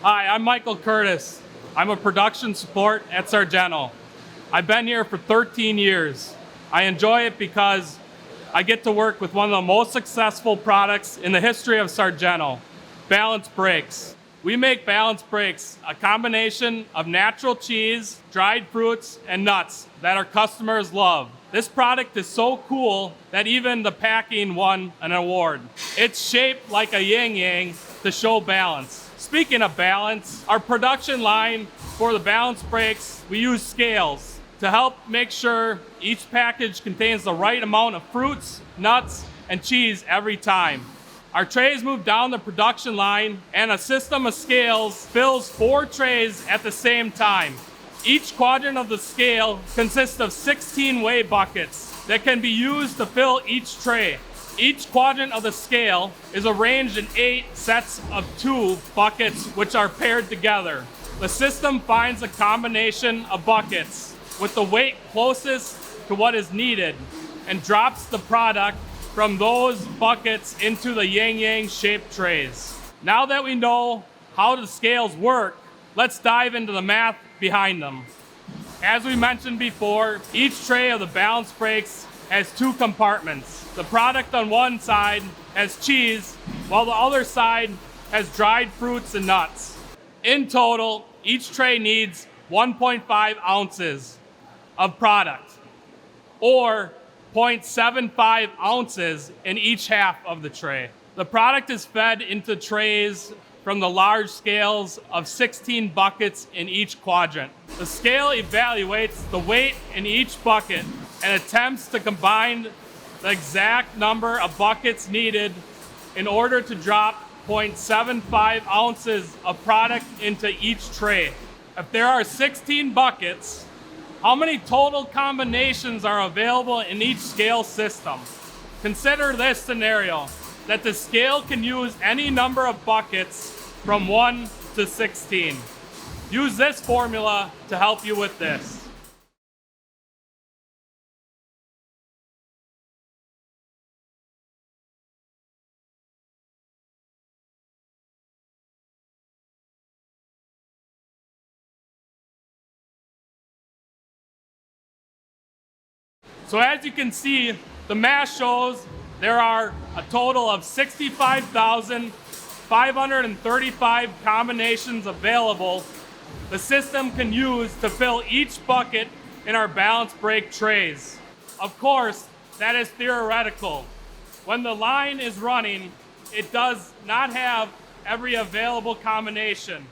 Hi, I'm Michael Curtis. I'm a production support at Sargento. I've been here for 13 years. I enjoy it because I get to work with one of the most successful products in the history of Sargento, Balance Brakes. We make Balance Brakes, a combination of natural cheese, dried fruits, and nuts that our customers love. This product is so cool that even the packing won an award. It's shaped like a yin-yang to show balance. Speaking of balance, our production line for the Balance Brakes, we use scales to help make sure each package contains the right amount of fruits, nuts, and cheese every time. Our trays move down the production line, and a system of scales fills 4 trays at the same time. Each quadrant of the scale consists of 16 weigh buckets that can be used to fill each tray. Each quadrant of the scale is arranged in 8 sets of 2 buckets which are paired together. The system finds a combination of buckets with the weight closest to what is needed and drops the product from those buckets into the yin-yang shaped trays. Now that we know how the scales work, let's dive into the math behind them. As we mentioned before, each tray of the Balance Brakes has 2 compartments. The product on one side has cheese, while the other side has dried fruits and nuts. In total, each tray needs 1.5 ounces of product, or 0.75 ounces in each half of the tray. The product is fed into trays from the large scales of 16 buckets in each quadrant. The scale evaluates the weight in each bucket and attempts to combine the exact number of buckets needed in order to drop 0.75 ounces of product into each tray. If there are 16 buckets, how many total combinations are available in each scale system? Consider this scenario, that the scale can use any number of buckets from 1 to 16. Use this formula to help you with this. So as you can see, the math shows there are a total of 65,535 combinations available the system can use to fill each bucket in our Balance Brake trays. Of course, that is theoretical. When the line is running, it does not have every available combination.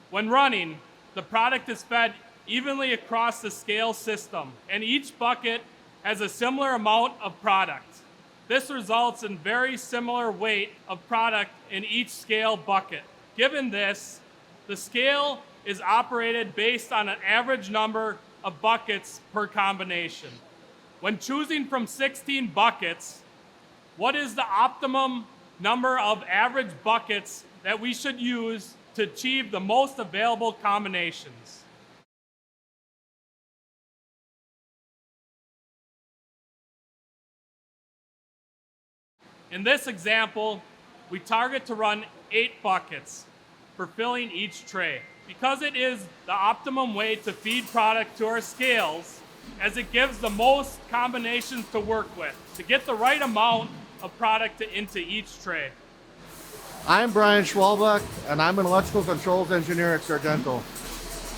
When running, the product is fed evenly across the scale system, and each bucket has a similar amount of product. This results in very similar weight of product in each scale bucket. Given this, the scale is operated based on an average number of buckets per combination. When choosing from 16 buckets, what is the optimum number of average buckets that we should use to achieve the most available combinations? In this example, we target to run 8 buckets for filling each tray. Because it is the optimum way to feed product to our scales, as it gives the most combinations to work with to get the right amount of product into each tray. I'm Brian Schwalbach, and I'm an electrical controls engineer at Sargento.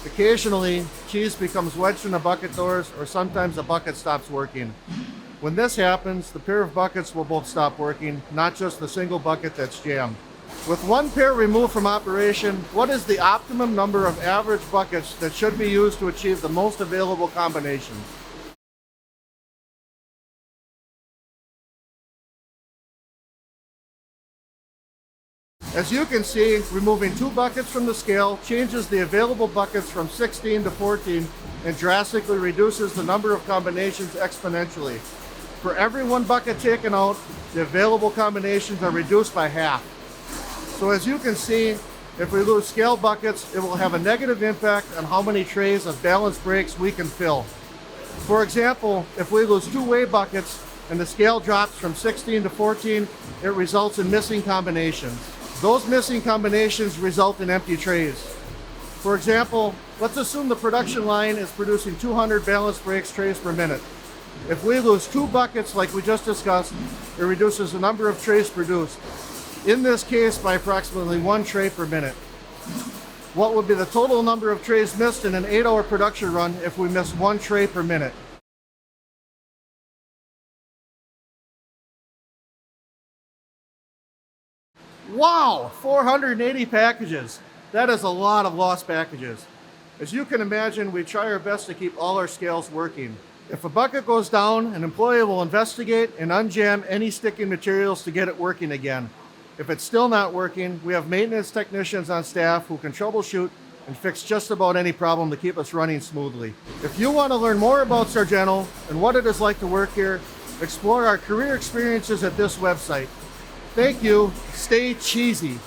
Occasionally, cheese becomes wedged in the bucket doors, or sometimes the bucket stops working. When this happens, the pair of buckets will both stop working, not just the single bucket that's jammed. With one pair removed from operation, what is the optimum number of average buckets that should be used to achieve the most available combinations? As you can see, removing 2 buckets from the scale changes the available buckets from 16 to 14 and drastically reduces the number of combinations exponentially. For every 1 bucket taken out, the available combinations are reduced by half. So as you can see, if we lose scale buckets, it will have a negative impact on how many trays of Balance Brakes we can fill. For example, if we lose 2 weigh buckets and the scale drops from 16 to 14, it results in missing combinations. Those missing combinations result in empty trays. For example, let's assume the production line is producing 200 balance brakes trays per minute. If we lose 2 buckets like we just discussed, it reduces the number of trays produced, in this case by approximately 1 tray per minute. What would be the total number of trays missed in an 8-hour production run if we miss 1 tray per minute? Wow, 480 packages. That is a lot of lost packages. As you can imagine, we try our best to keep all our scales working. If a bucket goes down, an employee will investigate and unjam any sticking materials to get it working again. If it's still not working, we have maintenance technicians on staff who can troubleshoot and fix just about any problem to keep us running smoothly. If you want to learn more about Sargento and what it is like to work here, explore our career experiences at this website. Thank you. Stay cheesy.